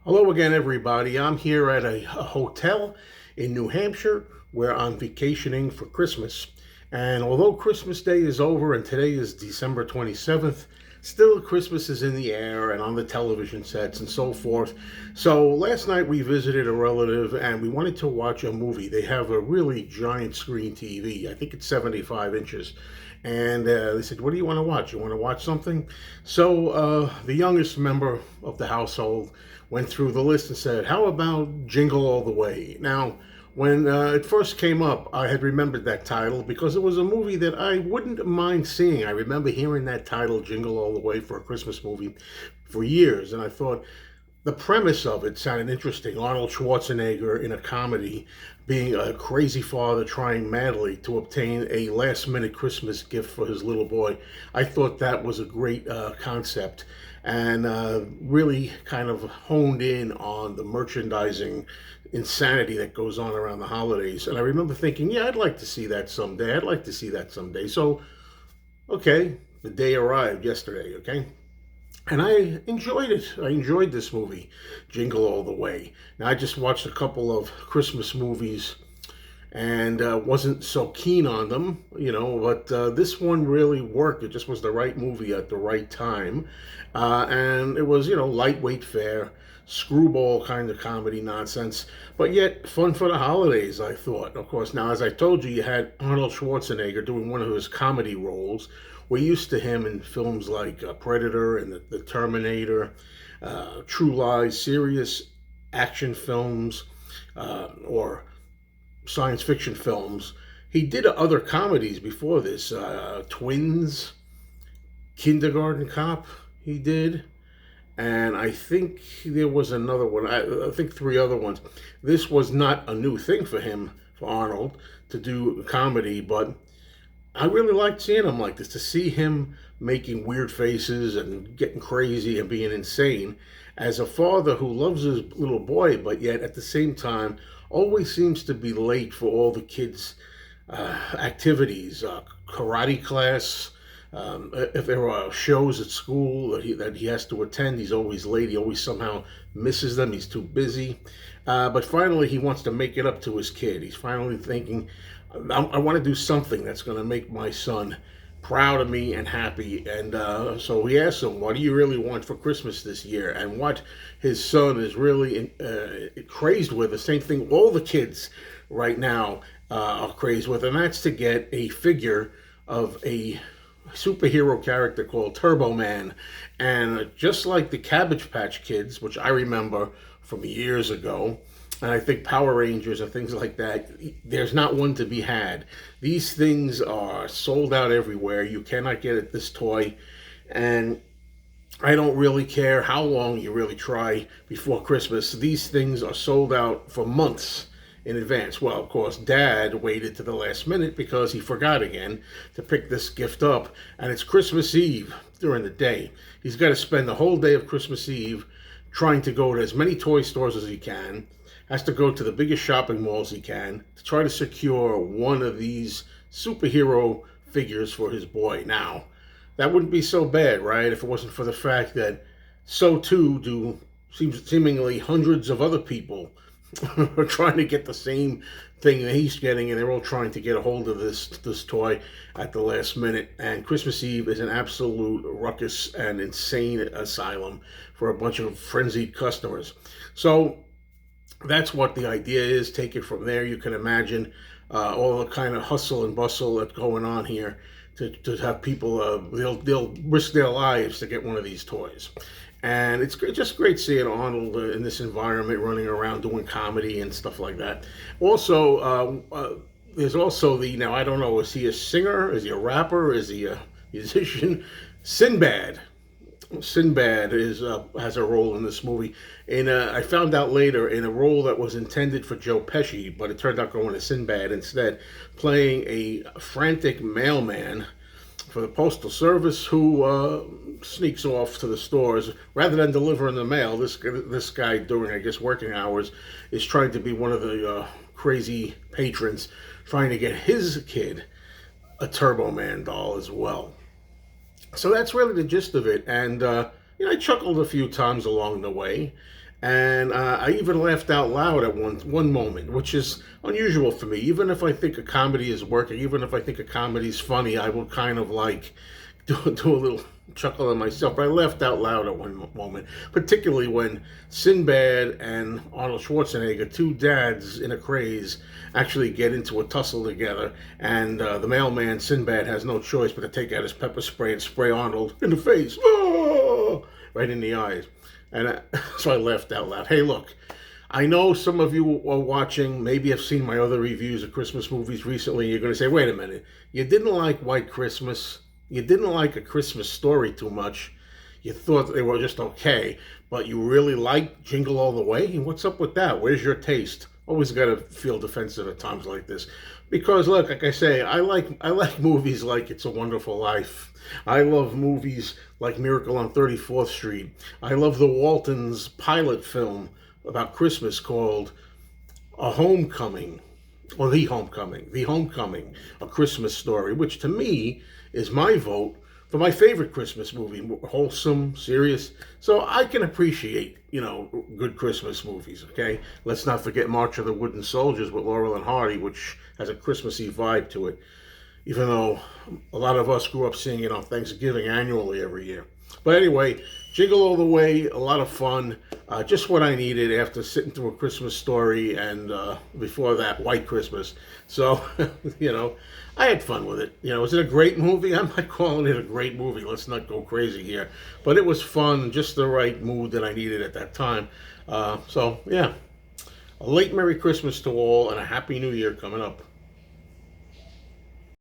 Hello again, everybody. I'm here at a hotel in New Hampshire where I'm vacationing for Christmas. And although Christmas Day is over and today is December 27th, still Christmas is in the air and on the television sets and so forth. So last night we visited a relative and we wanted to watch a movie. They have a really giant screen TV. I think it's 75 inches. And they said, "What do you want to watch? You want to watch something?" So the youngest member of the household went through the list and said, "How about Jingle All the Way?" Now, when it first came up, I had remembered that title because it was a movie that I wouldn't mind seeing. I remember hearing that title, Jingle All the Way, for a Christmas movie for years. And I thought, the premise of it sounded interesting. Arnold Schwarzenegger in a comedy being a crazy father trying madly to obtain a last minute Christmas gift for his little boy. I thought that was a great concept and really kind of honed in on the merchandising insanity that goes on around the holidays. And I remember thinking, yeah, I'd like to see that someday. I'd like to see that someday. So, okay, the day arrived yesterday, okay? And I enjoyed it. I enjoyed this movie, Jingle All the Way. Now, I just watched a couple of Christmas movies and wasn't so keen on them, but this one really worked. It just was the right movie at the right time. And it was, lightweight fare, screwball kind of comedy nonsense, but yet fun for the holidays, I thought. Of course, now, as I told you, you had Arnold Schwarzenegger doing one of his comedy roles. We're used to him in films like Predator and the Terminator, True Lies, serious action films, or science fiction films. He did other comedies before this, Twins, Kindergarten Cop, he did. And I think there was another one. I think three other ones. This was not a new thing for him, for Arnold, to do comedy, but I really liked seeing him like this, to see him making weird faces and getting crazy and being insane as a father who loves his little boy, but yet at the same time always seems to be late for all the kids' activities, karate class. If there are shows at school that he has to attend, he's always late. He always somehow misses them. He's too busy. But finally, he wants to make it up to his kid. He's finally thinking, I want to do something that's going to make my son proud of me and happy. And so we asked him, what do you really want for Christmas this year? And what his son is really crazed with, the same thing all the kids right now are crazed with, and that's to get a figure of a superhero character called Turbo Man. And just like the Cabbage Patch Kids, which I remember from years ago, and I think Power Rangers and things like that, there's not one to be had. These things are sold out everywhere. You cannot get at this toy. And I don't really care how long you really try before Christmas. These things are sold out for months in advance. Well, of course, Dad waited to the last minute because he forgot again to pick this gift up. And it's Christmas Eve during the day. He's got to spend the whole day of Christmas Eve trying to go to as many toy stores as he can, has to go to the biggest shopping malls he can to try to secure one of these superhero figures for his boy. Now, that wouldn't be so bad, right, if it wasn't for the fact that so too do seemingly hundreds of other people are trying to get the same thing that he's getting, and they're all trying to get a hold of this toy at the last minute. And Christmas Eve is an absolute ruckus and insane asylum for a bunch of frenzied customers. So that's what the idea is. Take it from there. You can imagine all the kind of hustle and bustle that's going on here to have people, they'll risk their lives to get one of these toys. And it's just great seeing Arnold in this environment, running around doing comedy and stuff like that. Also, there's also now I don't know, is he a singer? Is he a rapper? Is he a musician? Sinbad. Sinbad has a role in this movie. And I found out later, in a role that was intended for Joe Pesci, but it turned out going to Sinbad instead, playing a frantic mailman for the Postal Service who sneaks off to the stores. Rather than delivering the mail, this guy, during, I guess, working hours, is trying to be one of the crazy patrons, trying to get his kid a Turbo Man doll as well. So that's really the gist of it. And I chuckled a few times along the way. And I even laughed out loud at one moment, which is unusual for me. Even if I think a comedy is working, even if I think a comedy is funny, I will kind of like do a little chuckle at myself. But I laughed out loud at one moment, particularly when Sinbad and Arnold Schwarzenegger, two dads in a craze, actually get into a tussle together. And the mailman, Sinbad, has no choice but to take out his pepper spray and spray Arnold in the face. Oh! Right in the eyes. And so I laughed out loud. Hey, look, I know some of you are watching, maybe have seen my other reviews of Christmas movies recently. You're going to say, wait a minute, you didn't like White Christmas. You didn't like A Christmas Story too much. You thought they were just okay, but you really liked Jingle All the Way? What's up with that? Where's your taste? Always got to feel defensive at times like this. Because look, like I say, I like movies like It's a Wonderful Life. I love movies like Miracle on 34th Street. I love the Waltons pilot film about Christmas called A Homecoming, or The Homecoming, A Christmas Story, which to me is my vote for my favorite Christmas movie, wholesome, serious. So I can appreciate, good Christmas movies, okay? Let's not forget March of the Wooden Soldiers with Laurel and Hardy, which has a Christmassy vibe to it, even though a lot of us grew up seeing it on Thanksgiving annually every year. But anyway, Jingle All the Way, a lot of fun. Just what I needed after sitting through A Christmas Story and before that, White Christmas. So, I had fun with it. Was it a great movie? I'm not calling it a great movie. Let's not go crazy here. But it was fun, just the right mood that I needed at that time. So, yeah. A late Merry Christmas to all and a Happy New Year coming up.